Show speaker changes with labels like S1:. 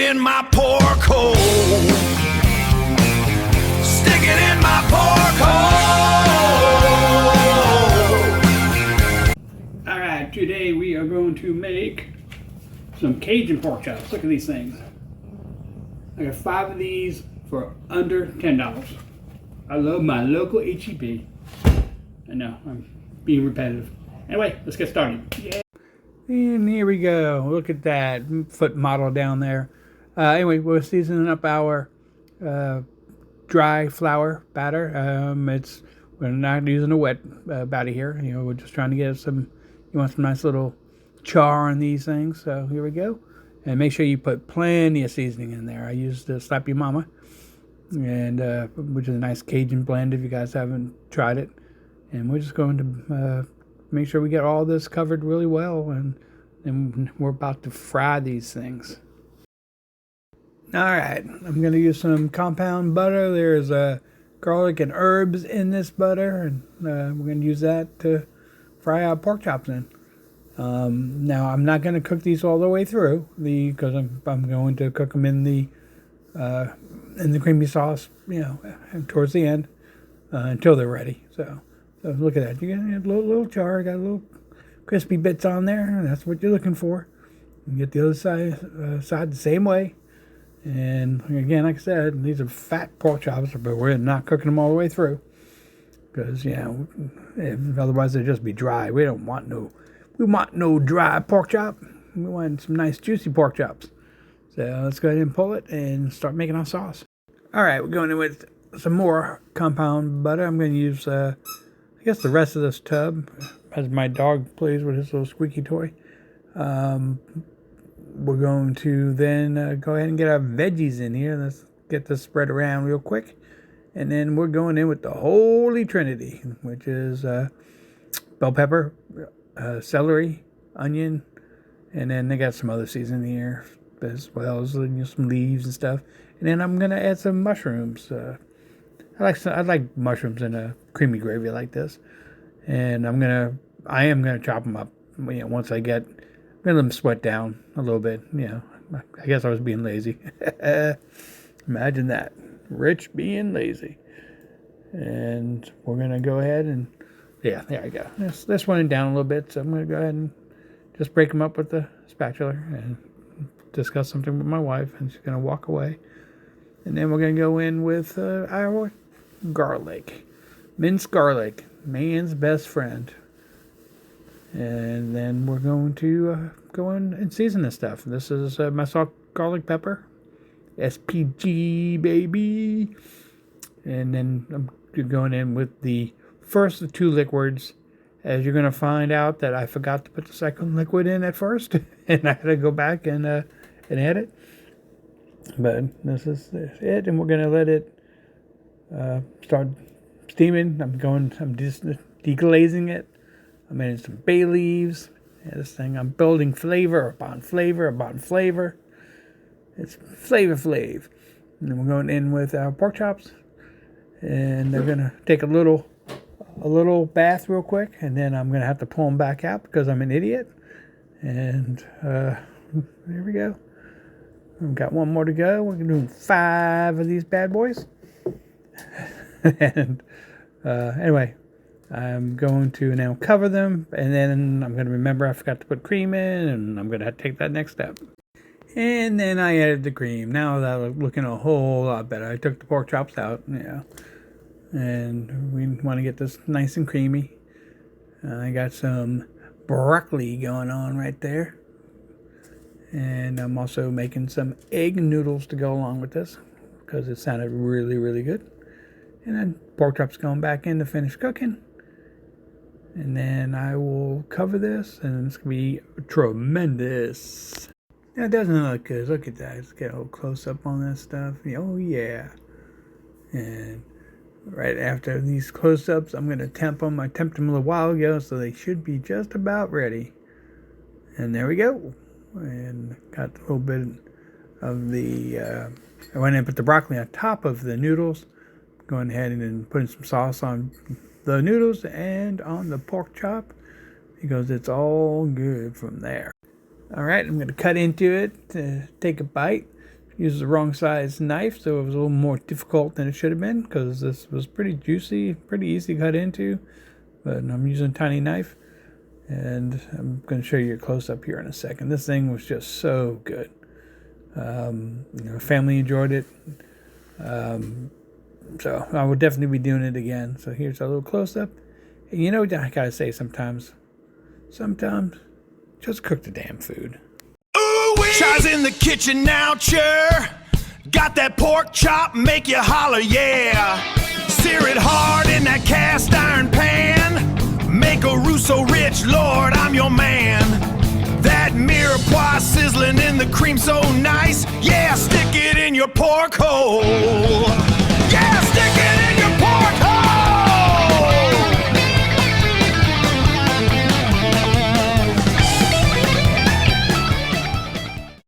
S1: in my pork hole. Stick it in my pork hole.
S2: All right, today we are going to make some Cajun pork chops. Look at these things. I got 5 of these for under $10. I love my local HEB. I know, I'm being repetitive. Anyway, let's get started. Yeah. And here we go. Look at that foot model down there. Anyway, we're seasoning up our dry flour batter. We're not using a wet batter here. You know, we're just trying to get some. You want some nice little char on these things. So here we go. And make sure you put plenty of seasoning in there. I used the Slap Your Mama, and which is a nice Cajun blend if you guys haven't tried it. And we're just going to make sure we get all this covered really well, and then we're about to fry these things. All right, I'm going to use some compound butter. There's garlic and herbs in this butter, and we're going to use that to fry our pork chops in. Now, I'm not going to cook these all the way through because I'm going to cook them in the creamy sauce, you know, towards the end until they're ready. So look at that. You get a little char, got a little crispy bits on there. That's what you're looking for. You get the other side the same way. And again, like I said, these are fat pork chops, but we're not cooking them all the way through because, you know, otherwise they'll just be dry. We want no dry pork chop. We want some nice juicy pork chops. So let's go ahead and pull it and start making our sauce. All right, we're going in with some more compound butter. I'm going to use, I guess, the rest of this tub as my dog plays with his little squeaky toy. We're going to then go ahead and get our veggies in here. Let's get this spread around real quick. And then we're going in with the Holy Trinity, which is bell pepper, celery, onion, and then they got some other seasoning here as well as, you know, some leaves and stuff. And then I'm going to add some mushrooms. I like mushrooms in a creamy gravy like this. And I am gonna chop them up. You know, once I'm gonna let them sweat down a little bit. You know, I guess I was being lazy. Imagine that, Rich being lazy. And we're gonna go ahead and there I go. This one down a little bit. So I'm gonna go ahead and just break them up with the spatula and discuss something with my wife, and she's gonna walk away. And then we're gonna go in with our garlic, minced garlic. Man's best friend. And then we're going to go in and season this stuff. This is my salt, garlic, pepper, SPG, baby. And then I'm going in with the first of 2 liquids, as you're going to find out that I forgot to put the second liquid in at first, and I had to go back and add it. But this is it, and we're going to let it start steaming. I'm just deglazing it. I'm adding some bay leaves. I'm building flavor upon flavor upon flavor. It's flavor flav. And then we're going in with our pork chops, and they're gonna take a little bath real quick, and then I'm gonna have to pull them back out because I'm an idiot. And there we go. We've got one more to go. We're gonna do 5 of these bad boys. And anyway, I'm going to now cover them, and then I'm going to remember I forgot to put cream in, and I'm going to take that next step. And then I added the cream. Now that's looking a whole lot better. I took the pork chops out, and we want to get this nice and creamy. I got some broccoli going on right there. And I'm also making some egg noodles to go along with this because it sounded really, really good. And then pork chops going back in to finish cooking. And then I will cover this, and it's going to be tremendous. Now, it doesn't look good. Look at that. Let's get a little close-up on this stuff. Oh, yeah. And right after these close-ups, I'm going to temp them. I temped them a little while ago, so they should be just about ready. And there we go. And got a little bit of the... I went in and put the broccoli on top of the noodles. Going ahead and putting some sauce on the noodles and on the pork chop, because it's all good from there. All right, I'm going to cut into it to take a bite. used the wrong size knife, so it was a little more difficult than it should have been, because this was pretty juicy, pretty easy to cut into. But I'm using a tiny knife, and I'm going to show you a close-up here in a second. This thing was just so good. Family enjoyed it. So I will definitely be doing it again. So here's a little close-up. And you know what I gotta say sometimes, just cook the damn food.
S1: Ooh-wee! Chi's in the kitchen now, cheer. Got that pork chop, make you holler, yeah. Sear it hard in that cast iron pan. Make a Russo rich, Lord, I'm your man. That mirepoix sizzling in the cream so nice. Yeah, stick it in your pork hole.